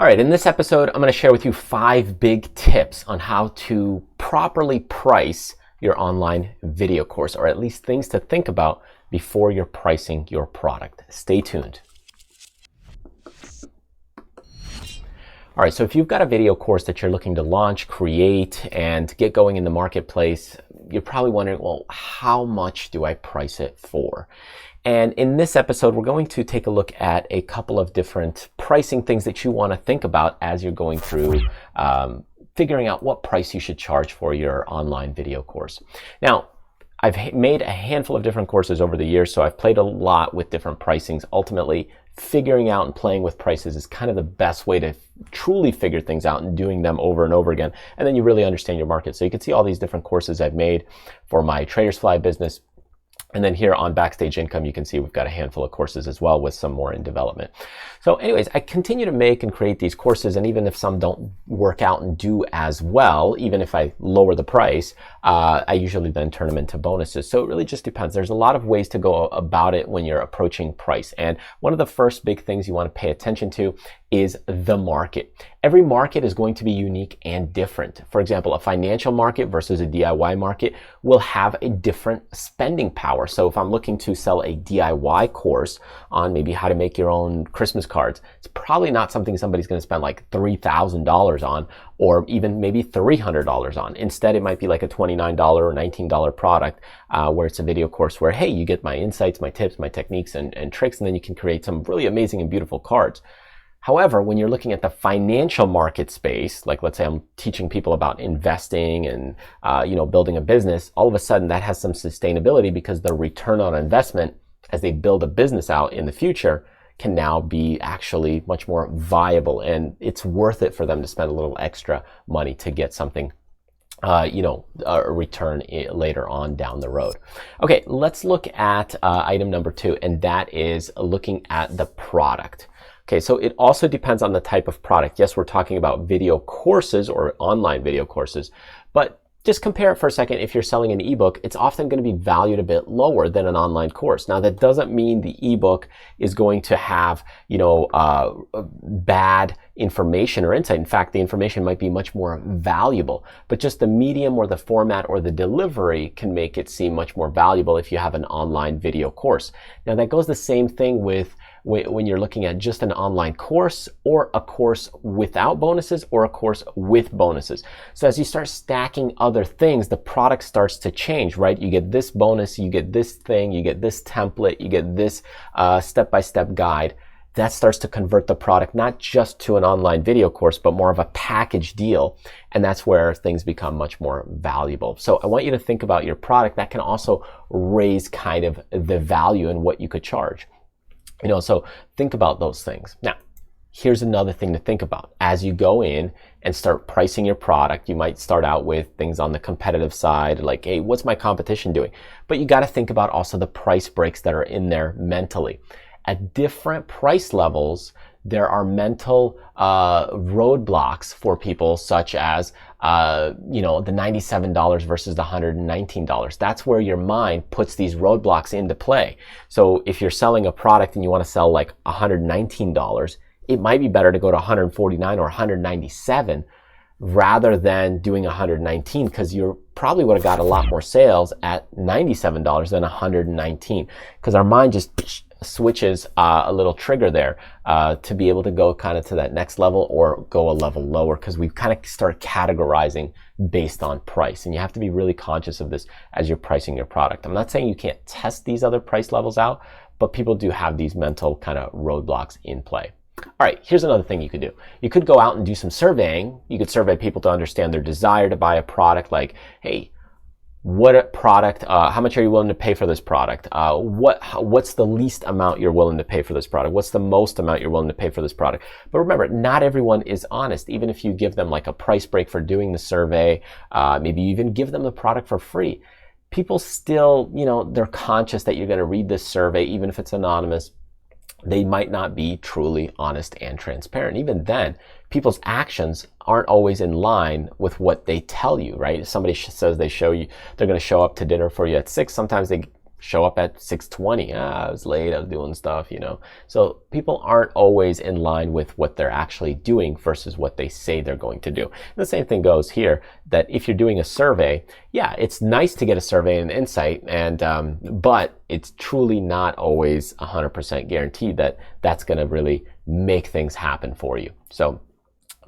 All right, in this episode, I'm going to share with you 5 big tips on how to properly price your online video course, or at least things to think about before you're pricing your product. Stay tuned. All right, so if you've got a video course that you're looking to launch, create, and get going in the marketplace, you're probably wondering, well, how much do I price it for? And in this episode, we're going to take a look at a couple of different pricing things that you want to think about as you're going through figuring out what price you should charge for your online video course. Now, I've made a handful of different courses over the years, so I've played a lot with different pricings. Ultimately, figuring out and playing with prices is kind of the best way to truly figure things out and doing them over and over again. And then you really understand your market. So you can see all these different courses I've made for my Traders Fly business. And then here on Backstage Income, you can see we've got a handful of courses as well with some more in development. So anyways, I continue to make and create these courses, and even if some don't work out and do as well, even if I lower the price, I usually then turn them into bonuses. So it really just depends. There's a lot of ways to go about it when you're approaching price. And one of the first big things you want to pay attention to is the market. Every market is going to be unique and different. For example, a financial market versus a DIY market will have a different spending power. So if I'm looking to sell a DIY course on maybe how to make your own Christmas cards, it's probably not something somebody's going to spend like $3,000 on, or even maybe $300 on. Instead, it might be like a $29 or $19 product where it's a video course where, hey, you get my insights, my tips, my techniques and tricks, and then you can create some really amazing and beautiful cards. However, when you're looking at the financial market space, like let's say I'm teaching people about investing and building a business, all of a sudden that has some sustainability because the return on investment as they build a business out in the future can now be actually much more viable, and it's worth it for them to spend a little extra money to get something a return later on down the road. Okay, let's look at item number 2, and that is looking at the product. Okay, so it also depends on the type of product. Yes, we're talking about video courses or online video courses, but just compare it for a second. If you're selling an ebook, it's often going to be valued a bit lower than an online course. Now, that doesn't mean the ebook is going to have, bad information or insight. In fact, the information might be much more valuable, but just the medium or the format or the delivery can make it seem much more valuable if you have an online video course. Now, that goes the same thing with when you're looking at just an online course or a course without bonuses or a course with bonuses. So as you start stacking other things, the product starts to change, right? You get this bonus, you get this thing, you get this template, you get this step-by-step guide. That starts to convert the product not just to an online video course, but more of a package deal. And that's where things become much more valuable. So I want you to think about your product. That can also raise kind of the value in what you could charge. So think about those things. Now, here's another thing to think about. As you go in and start pricing your product, you might start out with things on the competitive side, like, hey, what's my competition doing? But you got to think about also the price breaks that are in there mentally. At different price levels, there are mental roadblocks for people, such as the $97 versus the $119. That's where your mind puts these roadblocks into play. So if you're selling a product and you want to sell like $119, it might be better to go to $149 or $197 rather than doing $119, because you probably would have got a lot more sales at $97 than $119, because our mind just switches a little trigger there to be able to go kind of to that next level or go a level lower, because we kind of start categorizing based on price. And you have to be really conscious of this as you're pricing your product. I'm not saying you can't test these other price levels out, but people do have these mental kind of roadblocks in play. All right, here's another thing you could do. You could go out and do some surveying. You could survey people to understand their desire to buy a product, like, hey, what product, how much are you willing to pay for this product? What's the least amount you're willing to pay for this product? What's the most amount you're willing to pay for this product? But remember, not everyone is honest. Even if you give them like a price break for doing the survey, maybe you even give them the product for free, people still, they're conscious that you're going to read this survey, even if it's anonymous. They might not be truly honest and transparent. Even then, people's actions aren't always in line with what they tell you, right? If somebody says they're going to show up to dinner for you at 6, sometimes they show up at 6:20. I was late, I was doing stuff, you know. So people aren't always in line with what they're actually doing versus what they say they're going to do. And the same thing goes here, that if you're doing a survey, yeah, it's nice to get a survey and insight, and but it's truly not always 100% guaranteed that that's going to really make things happen for you. So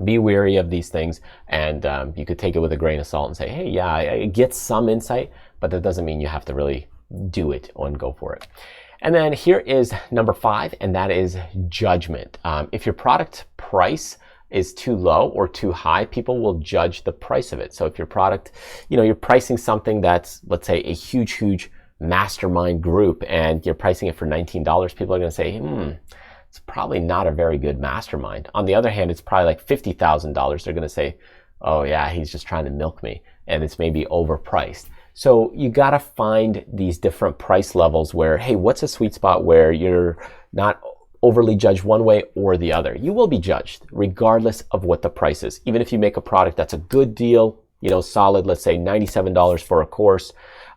be wary of these things, and you could take it with a grain of salt and say, hey, yeah, I get some insight, but that doesn't mean you have to really do it and go for it. And then here is number 5, and that is judgment. If your product price is too low or too high, people will judge the price of it. So if your product, you know, you're pricing something that's, let's say, a huge mastermind group, and you're pricing it for $19, people are going to say, it's probably not a very good mastermind. On the other hand, it's probably like $50,000. They're going to say, oh yeah, he's just trying to milk me, and it's maybe overpriced. So you got to find these different price levels where, hey, what's a sweet spot where you're not overly judged one way or the other? You will be judged regardless of what the price is. Even if you make a product that's a good deal, you know, solid, let's say $97 for a course,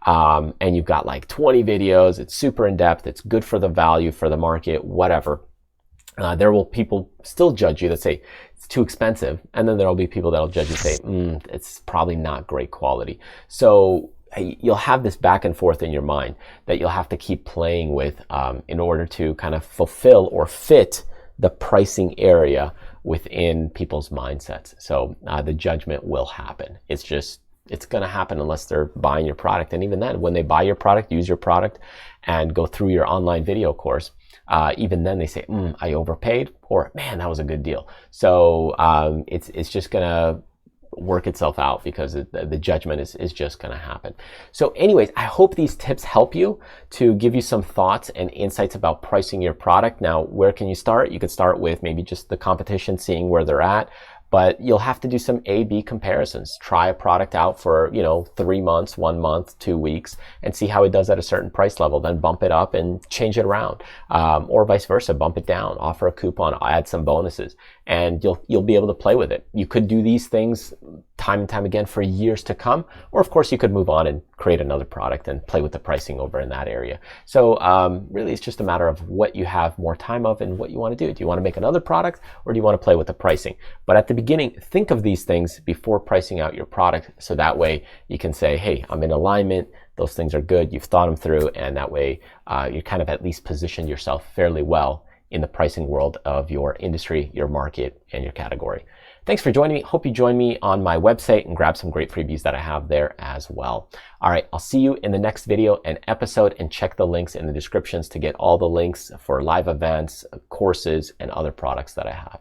and you've got like 20 videos, it's super in depth, it's good for the value, for the market, whatever. There will people still judge you that say it's too expensive, and then there will be people that will judge you and say, it's probably not great quality. So you'll have this back and forth in your mind that you'll have to keep playing with in order to kind of fulfill or fit the pricing area within people's mindsets. So the judgment will happen. It's going to happen unless they're buying your product. And even then, when they buy your product, use your product, and go through your online video course, even then they say, I overpaid, or man, that was a good deal. So it's just going to work itself out because the judgment is just going to happen. So anyways, I hope these tips help you to give you some thoughts and insights about pricing your product. Now, where can you start? You could start with maybe just the competition, seeing where they're at. But you'll have to do some A/B comparisons. Try a product out for, 3 months, 1 month, 2 weeks, and see how it does at a certain price level. Then bump it up and change it around, or vice versa. Bump it down, offer a coupon, add some bonuses, and you'll be able to play with it. You could do these things time and time again for years to come, or of course you could move on and create another product and play with the pricing over in that area. So really, it's just a matter of what you have more time of and what you want to do. Do you want to make another product, or do you want to play with the pricing? But at the beginning, think of these things before pricing out your product, so that way you can say, hey, I'm in alignment, those things are good, you've thought them through, and that way you kind of at least positioned yourself fairly well in the pricing world of your industry, your market, and your category. Thanks for joining me. Hope you join me on my website and grab some great freebies that I have there as well. All right, I'll see you in the next video and episode, and check the links in the descriptions to get all the links for live events, courses, and other products that I have.